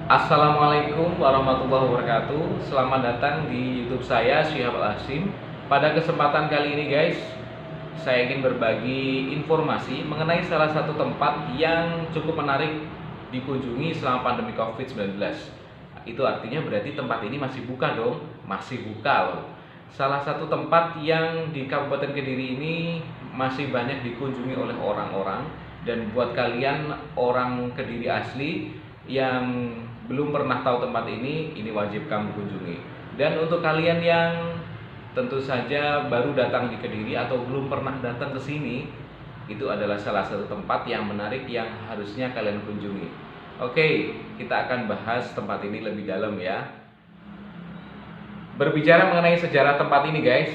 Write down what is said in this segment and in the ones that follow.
Assalamualaikum warahmatullahi wabarakatuh. Selamat datang di YouTube saya, Syihab Al-Hasyim. Pada kesempatan kali ini guys, saya ingin berbagi informasi mengenai salah satu tempat yang cukup menarik dikunjungi selama pandemi COVID-19. Itu artinya berarti tempat ini masih buka dong, masih buka loh. Salah satu tempat yang di Kabupaten Kediri ini masih banyak dikunjungi oleh orang-orang, dan buat kalian orang Kediri asli yang belum pernah tahu tempat ini wajib kamu kunjungi. Dan untuk kalian yang tentu saja baru datang di Kediri atau belum pernah datang ke sini, itu adalah salah satu tempat yang menarik yang harusnya kalian kunjungi. Oke, kita akan bahas tempat ini lebih dalam ya. Berbicara mengenai sejarah tempat ini guys,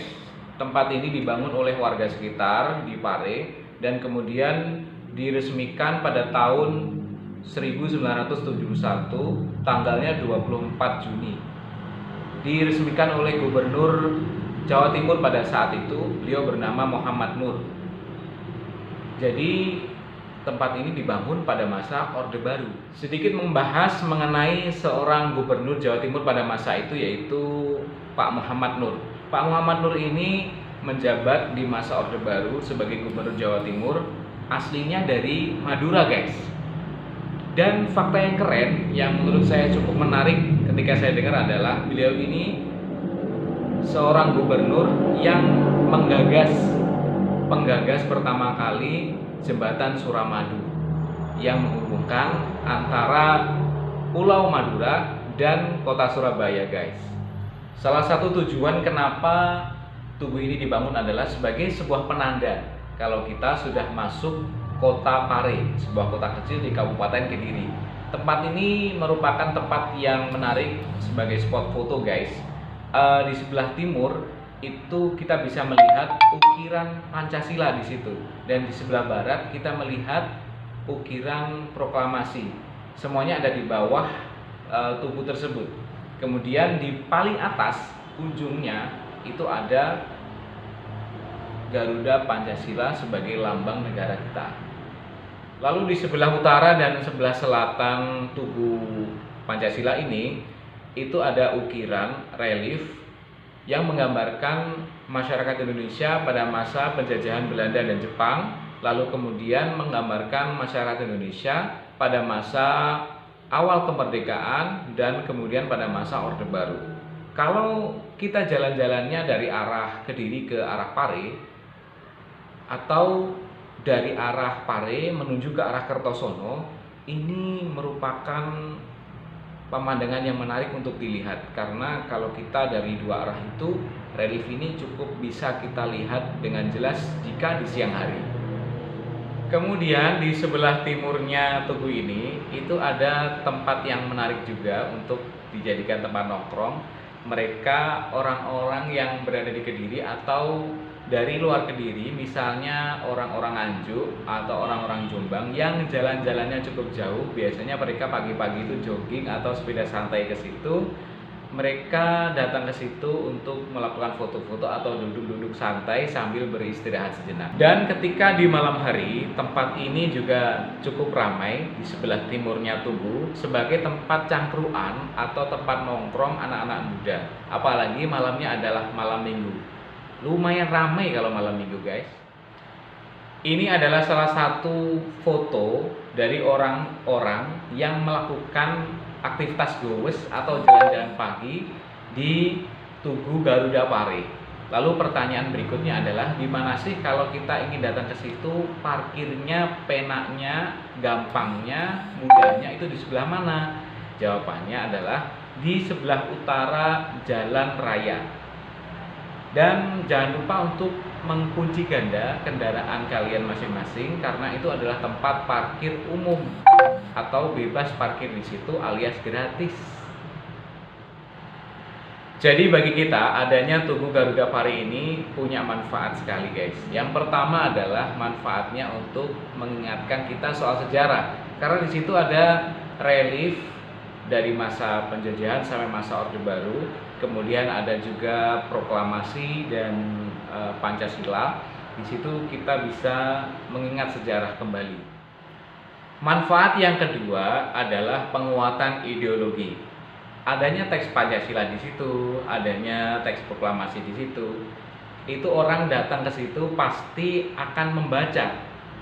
tempat ini dibangun oleh warga sekitar di Pare dan kemudian diresmikan pada tahun 1971, tanggalnya 24 Juni. Diresmikan oleh Gubernur Jawa Timur pada saat itu, beliau bernama Muhammad Nur. Jadi tempat ini dibangun pada masa Orde Baru. Sedikit membahas mengenai seorang Gubernur Jawa Timur pada masa itu, yaitu Pak Muhammad Nur. Pak Muhammad Nur ini menjabat di masa Orde Baru sebagai Gubernur Jawa Timur, aslinya dari Madura guys. Dan fakta yang keren yang menurut saya cukup menarik ketika saya dengar adalah beliau ini seorang gubernur yang penggagas pertama kali jembatan Suramadu yang menghubungkan antara Pulau Madura dan kota Surabaya guys. Salah satu tujuan kenapa tugu ini dibangun adalah sebagai sebuah penanda kalau kita sudah masuk Kota Pare, sebuah kota kecil di Kabupaten Kediri. Tempat ini merupakan tempat yang menarik sebagai spot foto guys. Di sebelah timur itu kita bisa melihat ukiran Pancasila di situ, dan di sebelah barat kita melihat ukiran proklamasi. Semuanya ada di bawah tugu tersebut. Kemudian di paling atas ujungnya itu ada Garuda Pancasila sebagai lambang negara kita. Lalu di sebelah utara dan sebelah selatan tugu Pancasila ini itu ada ukiran relief yang menggambarkan masyarakat Indonesia pada masa penjajahan Belanda dan Jepang, lalu kemudian menggambarkan masyarakat Indonesia pada masa awal kemerdekaan dan kemudian pada masa Orde Baru. Kalau kita jalan-jalannya dari arah Kediri ke arah Pare atau dari arah Pare menuju ke arah Kertosono, ini merupakan pemandangan yang menarik untuk dilihat, karena kalau kita dari dua arah itu, relief ini cukup bisa kita lihat dengan jelas jika di siang hari. Kemudian di sebelah timurnya tugu ini itu ada tempat yang menarik juga untuk dijadikan tempat nongkrong. Mereka orang-orang yang berada di Kediri atau dari luar Kediri, misalnya orang-orang Nganjuk atau orang-orang Jombang yang jalan-jalannya cukup jauh, biasanya mereka pagi-pagi itu jogging atau sepeda santai ke situ. Mereka datang ke situ untuk melakukan foto-foto atau duduk-duduk santai sambil beristirahat sejenak. Dan ketika di malam hari, tempat ini juga cukup ramai di sebelah timurnya tugu sebagai tempat cangkruan atau tempat nongkrong anak-anak muda. Apalagi malamnya adalah malam minggu. Lumayan ramai kalau malam minggu guys. Ini adalah salah satu foto dari orang-orang yang melakukan aktivitas gowes atau jalan-jalan pagi di Tugu Garuda Pare. Lalu pertanyaan berikutnya adalah, gimana sih kalau kita ingin datang ke situ, parkirnya, penaknya, gampangnya, mudahnya itu di sebelah mana? Jawabannya adalah di sebelah utara jalan raya. Dan jangan lupa untuk mengunci ganda kendaraan kalian masing-masing, karena itu adalah tempat parkir umum atau bebas parkir di situ alias gratis. Jadi bagi kita, adanya Tugu Garuda Pare ini punya manfaat sekali guys. Yang pertama adalah manfaatnya untuk mengingatkan kita soal sejarah, karena di situ ada relief dari masa penjajahan sampai masa Orde Baru. Kemudian ada juga proklamasi dan Pancasila. Di situ kita bisa mengingat sejarah kembali. Manfaat yang kedua adalah penguatan ideologi. Adanya teks Pancasila di situ, adanya teks proklamasi di situ. Itu orang datang ke situ pasti akan membaca.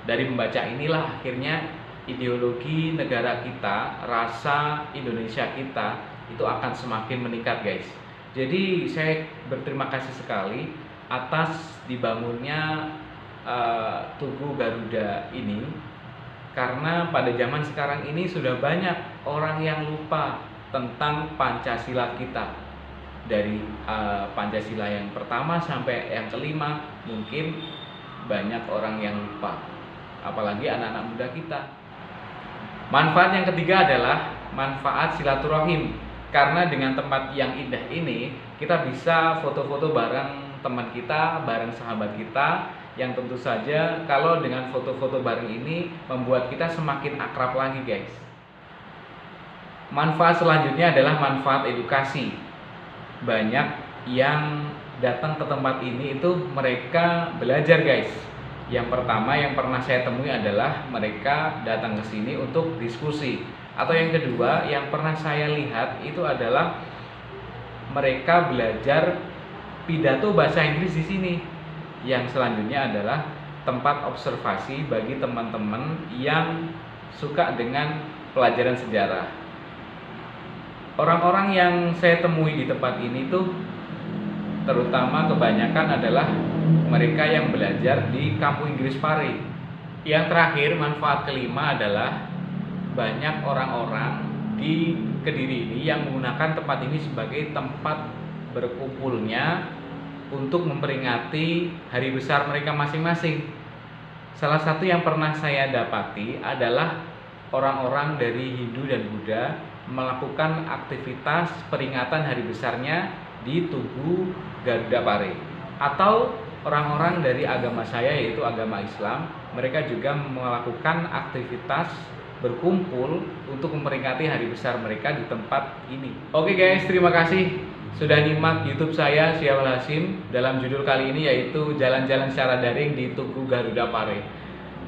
Dari membaca inilah akhirnya ideologi negara kita, rasa Indonesia kita itu akan semakin meningkat, guys. Jadi saya berterima kasih sekali atas dibangunnya Tugu Garuda ini, karena pada zaman sekarang ini sudah banyak orang yang lupa tentang Pancasila kita. Dari Pancasila yang pertama sampai yang kelima mungkin banyak orang yang lupa, apalagi anak-anak muda kita. Manfaat yang ketiga adalah manfaat silaturahim, karena dengan tempat yang indah ini kita bisa foto-foto bareng teman kita, bareng sahabat kita, yang tentu saja kalau dengan foto-foto bareng ini membuat kita semakin akrab lagi, guys. Manfaat selanjutnya adalah manfaat edukasi. Banyak yang datang ke tempat ini itu mereka belajar, guys. Yang pertama yang pernah saya temui adalah mereka datang ke sini untuk diskusi. Atau yang kedua yang pernah saya lihat itu adalah mereka belajar pidato bahasa Inggris di sini. Yang selanjutnya adalah tempat observasi bagi teman-teman yang suka dengan pelajaran sejarah. Orang-orang yang saya temui di tempat ini tuh terutama kebanyakan adalah mereka yang belajar di Kampung Inggris Pare. Yang terakhir, manfaat kelima adalah banyak orang-orang di Kediri ini yang menggunakan tempat ini sebagai tempat berkumpulnya untuk memperingati hari besar mereka masing-masing. Salah satu yang pernah saya dapati adalah orang-orang dari Hindu dan Buddha melakukan aktivitas peringatan hari besarnya di Tugu Garuda Pare. Atau orang-orang dari agama saya yaitu agama Islam, mereka juga melakukan aktivitas berkumpul untuk memperingati hari besar mereka di tempat ini. Oke guys, terima kasih sudah nyimak YouTube saya Syihab Al-Hasyim dalam judul kali ini yaitu jalan-jalan secara daring di Tugu Garuda Pare.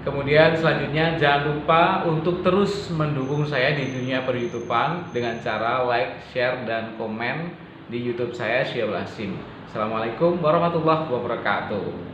Kemudian selanjutnya jangan lupa untuk terus mendukung saya di dunia per-YouTubean dengan cara like, share, dan komen di YouTube saya Syihab Al-Hasyim. Assalamualaikum warahmatullahi wabarakatuh.